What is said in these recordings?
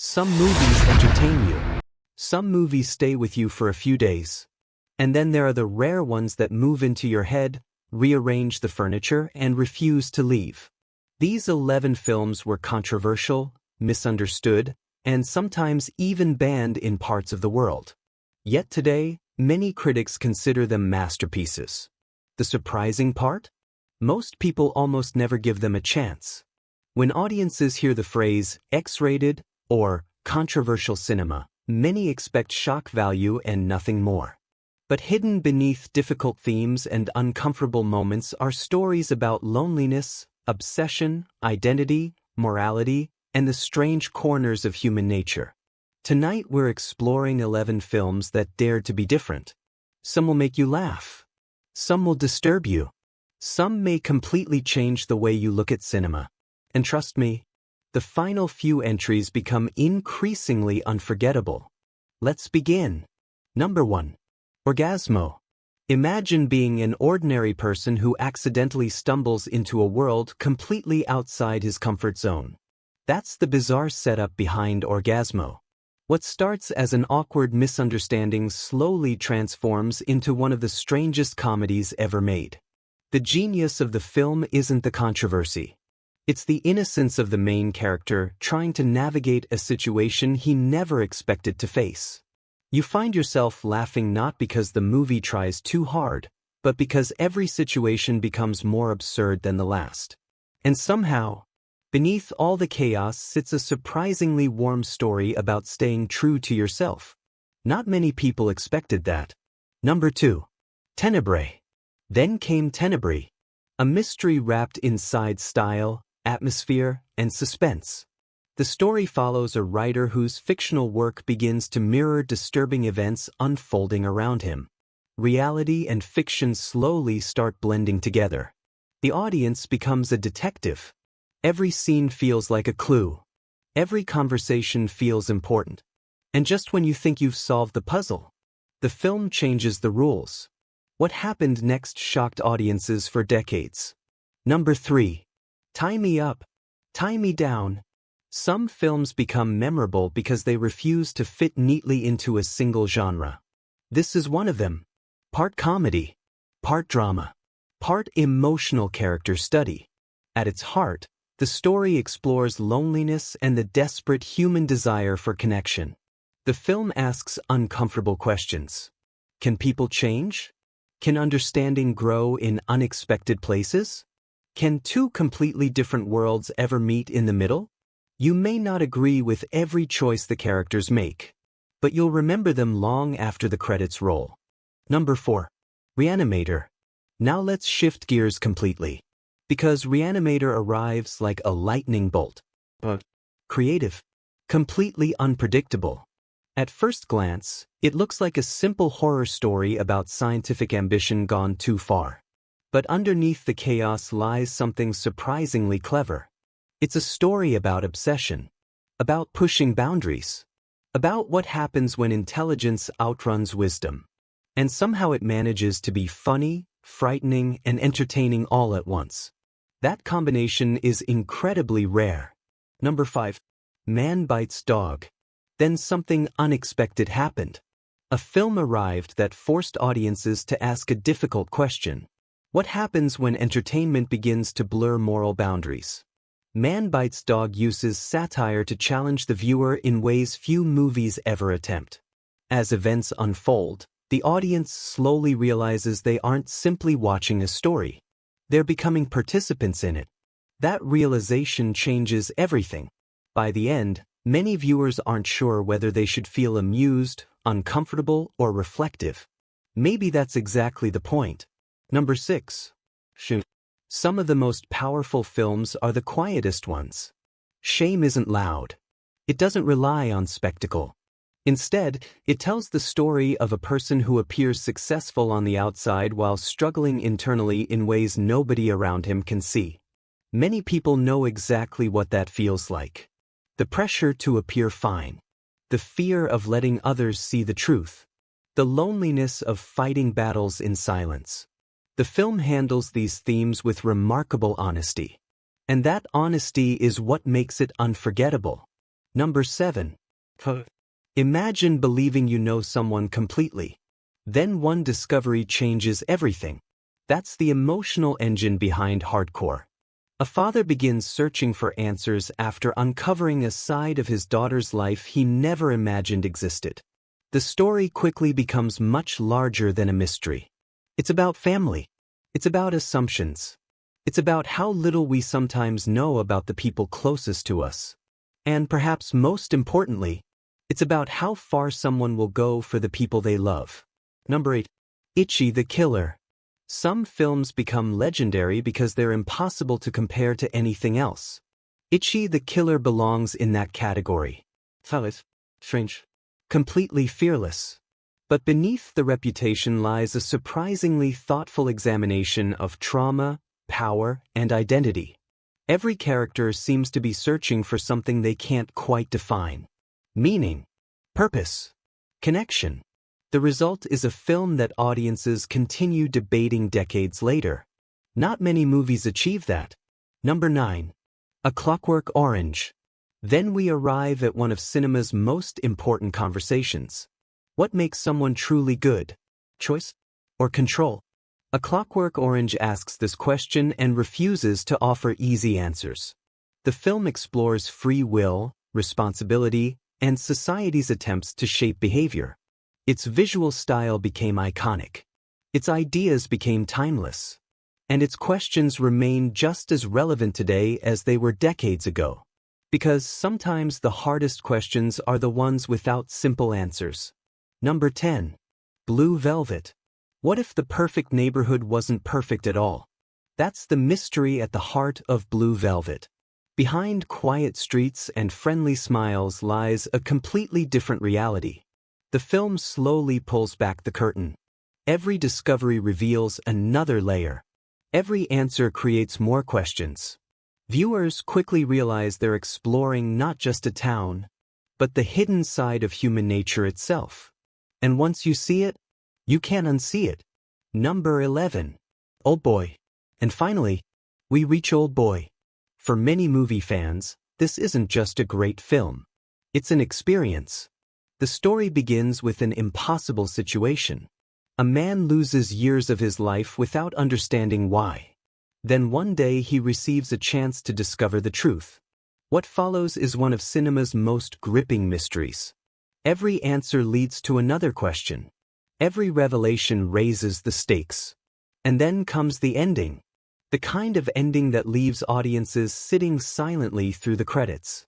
Some movies entertain you. Some movies stay with you for a few days. And then there are the rare ones that move into your head, rearrange the furniture, and refuse to leave. These 11 films were controversial, misunderstood, and sometimes even banned in parts of the world. Yet today, many critics consider them masterpieces. The surprising part? Most people almost never give them a chance. When audiences hear the phrase X-rated or controversial cinema, many expect shock value and nothing more. But hidden beneath difficult themes and uncomfortable moments are stories about loneliness, obsession, identity, morality, and the strange corners of human nature. Tonight we're exploring 11 films that dared to be different. Some will make you laugh. Some will disturb you. Some may completely change the way you look at cinema. And trust me, the final few entries become increasingly unforgettable. Let's begin. Number 1. Orgazmo. Imagine being an ordinary person who accidentally stumbles into a world completely outside his comfort zone. That's the bizarre setup behind Orgazmo. What starts as an awkward misunderstanding slowly transforms into one of the strangest comedies ever made. The genius of the film isn't the controversy. It's the innocence of the main character trying to navigate a situation he never expected to face. You find yourself laughing not because the movie tries too hard, but because every situation becomes more absurd than the last. And somehow, beneath all the chaos sits a surprisingly warm story about staying true to yourself. Not many people expected that. Number 2. Tenebrae. Then came Tenebrae, a mystery wrapped inside style, atmosphere, and suspense. The story follows a writer whose fictional work begins to mirror disturbing events unfolding around him. Reality and fiction slowly start blending together. The audience becomes a detective. Every scene feels like a clue. Every conversation feels important. And just when you think you've solved the puzzle, the film changes the rules. What happened next shocked audiences for decades. Number 3. Tie Me Up, Tie Me Down. Some films become memorable because they refuse to fit neatly into a single genre. This is one of them. Part comedy, part drama, part emotional character study. At its heart, the story explores loneliness and the desperate human desire for connection. The film asks uncomfortable questions. Can people change? Can understanding grow in unexpected places? Can two completely different worlds ever meet in the middle? You may not agree with every choice the characters make, but you'll remember them long after the credits roll. Number 4. Re-Animator. Now let's shift gears completely. Because Re-Animator arrives like a lightning bolt. Creative. Completely unpredictable. At first glance, it looks like a simple horror story about scientific ambition gone too far. But underneath the chaos lies something surprisingly clever. It's a story about obsession, about pushing boundaries, about what happens when intelligence outruns wisdom. And somehow it manages to be funny, frightening, and entertaining all at once. That combination is incredibly rare. Number 5. Man Bites Dog. Then something unexpected happened. A film arrived that forced audiences to ask a difficult question. What happens when entertainment begins to blur moral boundaries? Man Bites Dog uses satire to challenge the viewer in ways few movies ever attempt. As events unfold, the audience slowly realizes they aren't simply watching a story. They're becoming participants in it. That realization changes everything. By the end, many viewers aren't sure whether they should feel amused, uncomfortable, or reflective. Maybe that's exactly the point. Number 6. Shame. Some of the most powerful films are the quietest ones. Shame isn't loud. It doesn't rely on spectacle. Instead, it tells the story of a person who appears successful on the outside while struggling internally in ways nobody around him can see. Many people know exactly what that feels like. The pressure to appear fine. The fear of letting others see the truth. The loneliness of fighting battles in silence. The film handles these themes with remarkable honesty. And that honesty is what makes it unforgettable. Number 7. Imagine believing you know someone completely. Then one discovery changes everything. That's the emotional engine behind hardcore. A father begins searching for answers after uncovering a side of his daughter's life he never imagined existed. The story quickly becomes much larger than a mystery. It's about family. It's about assumptions. It's about how little we sometimes know about the people closest to us. And perhaps most importantly, it's about how far someone will go for the people they love. Number 8. Ichi the Killer. Some films become legendary because they're impossible to compare to anything else. Ichi the Killer belongs in that category. Strange. Completely fearless. But beneath the reputation lies a surprisingly thoughtful examination of trauma, power, and identity. Every character seems to be searching for something they can't quite define. Meaning, purpose, connection. The result is a film that audiences continue debating decades later. Not many movies achieve that. Number 9. A Clockwork Orange. Then we arrive at one of cinema's most important conversations. What makes someone truly good? Choice or control? A Clockwork Orange asks this question and refuses to offer easy answers. The film explores free will, responsibility, and society's attempts to shape behavior. Its visual style became iconic. Its ideas became timeless. And its questions remain just as relevant today as they were decades ago. Because sometimes the hardest questions are the ones without simple answers. Number 10. Blue Velvet. What if the perfect neighborhood wasn't perfect at all? That's the mystery at the heart of Blue Velvet. Behind quiet streets and friendly smiles lies a completely different reality. The film slowly pulls back the curtain. Every discovery reveals another layer. Every answer creates more questions. Viewers quickly realize they're exploring not just a town, but the hidden side of human nature itself. And once you see it, you can't unsee it. Number 11. Oldboy. And finally, we reach Oldboy. For many movie fans, this isn't just a great film. It's an experience. The story begins with an impossible situation. A man loses years of his life without understanding why. Then one day he receives a chance to discover the truth. What follows is one of cinema's most gripping mysteries. Every answer leads to another question. Every revelation raises the stakes. And then comes the ending. The kind of ending that leaves audiences sitting silently through the credits.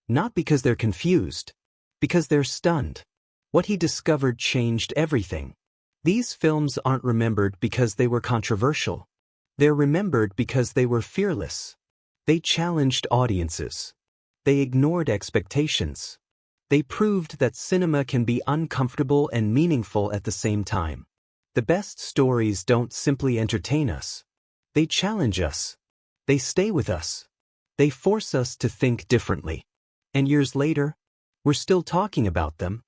Not because they're confused, because they're stunned. What he discovered changed everything. These films aren't remembered because they were controversial. They're remembered because they were fearless. They challenged audiences. They ignored expectations. They proved that cinema can be uncomfortable and meaningful at the same time. The best stories don't simply entertain us. They challenge us. They stay with us. They force us to think differently. And years later, we're still talking about them.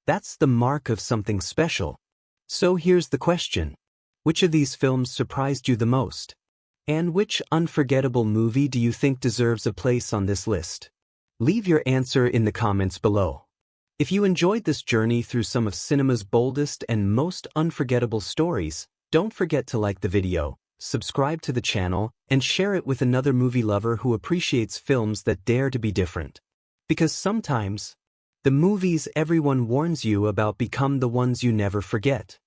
That's the mark of something special. So here's the question. Which of these films surprised you the most? And which unforgettable movie do you think deserves a place on this list? Leave your answer in the comments below. If you enjoyed this journey through some of cinema's boldest and most unforgettable stories, don't forget to like the video, subscribe to the channel, and share it with another movie lover who appreciates films that dare to be different. Because sometimes, the movies everyone warns you about become the ones you never forget.